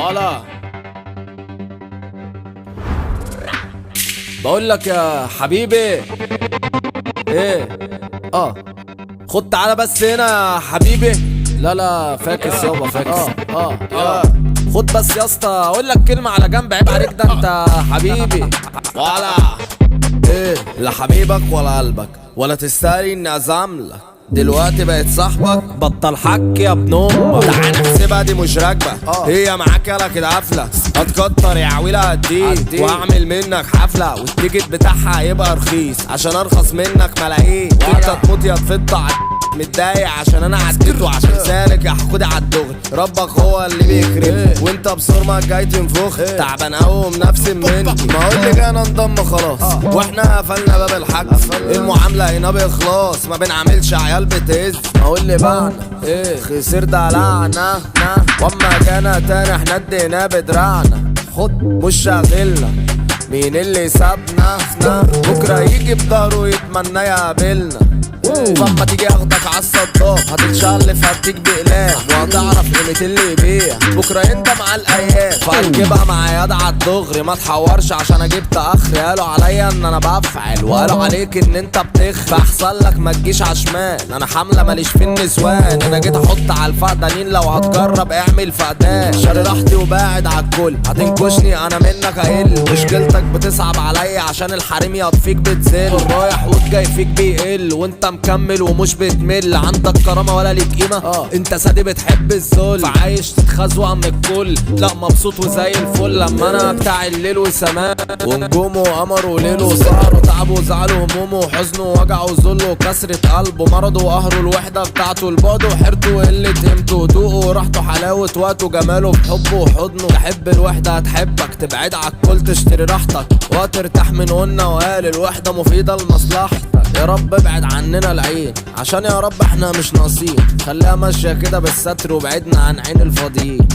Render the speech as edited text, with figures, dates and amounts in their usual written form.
ولا بقول لك يا حبيبي ايه خد تعالى بس هنا يا حبيبي. لا فاكس يابا فاكس. خد بس يا اسطى اقول لك كلمه على جنب، عيب عليك ده انت حبيبي. ولا ايه لا حبيبك ولا قلبك ولا تستاهل اني ازاملك، دلوقتي بقت صاحبك بطل حك يا ابن امك. تعالى نحسبها دي مش راكبه، هي معاك يلا كده قافله، هتكتر يا عويله هديك واعمل منك حفله، والتيكت بتاعها هيبقى رخيص عشان ارخص منك ملايين. انت تموت يا تفض متضايق عشان انا عديته، عشان سالك يا حقودي عالدغري، ربك هو اللي بيكرم وانت بصرمك جاي تنفخ. تعبان قوي نفسي مني، ما هو اللي جانا انضم خلاص واحنا قفلنا باب الحجز، المعامله هنا باخلاص ما بنعملش عيال بتهز. ما هو اللي بعنا خسر دلعنا، واما جانا تاني احنا ادينا بدراعنا. خد مش شاغلنا مين اللي سابنا، بكره يجي بضهره يتمنى يقابلنا، ولما تيجي اخدك عالصداق هتتشلف هديك بقلام، وهتعرف قيمة اللي يبيع بكره انت مع الايام. فهتجيبها مع يد عالدغري، ما تحورش عشان انا جبت اخري. قالوا عليا ان انا بفعل وقالوا عليك ان انت بتخ، فاحسن لك ما تجيش عشمان، انا حامله ماليش في النسوان. انا جيت احط على الفقدانين، لو هتجرب اعمل فقدان. شاري راحتي وباعد عالكل، هتنكشني انا منك اقل، مشكلتك بتصعب عليا عشان الحريم يطفيك بتزل، رايح والجاي فيك بيقل وانت مكمل ومش بتمل. عندك كرامه ولا ليك قيمه، انت سادي بتحب الذل، فعايش تتخزوق من الكل. لا مبسوط وزي الفل لما انا بتاع الليل والسماء، ونجومه وقمر وليل وسهر وتعب وزعل وهمومه وحزنه ووجع وذله وكسرة قلبه، مرضه وقهره الوحده بتاعته، البعد وحيرته وقله قيمته، وذوقه وراحته حلاوه وقته جماله في حبه وحضنه. تحب الوحده هتحبك، تبعد عالكل تشتري راحتك، وترتاح من قلنا وقال الوحده مفيده لمصلحتك. يا رب ابعد عننا العين عشان يا رب احنا مش ناقصين، خليها ماشيه كده بالستر وبعدنا عن عين الفاضيين.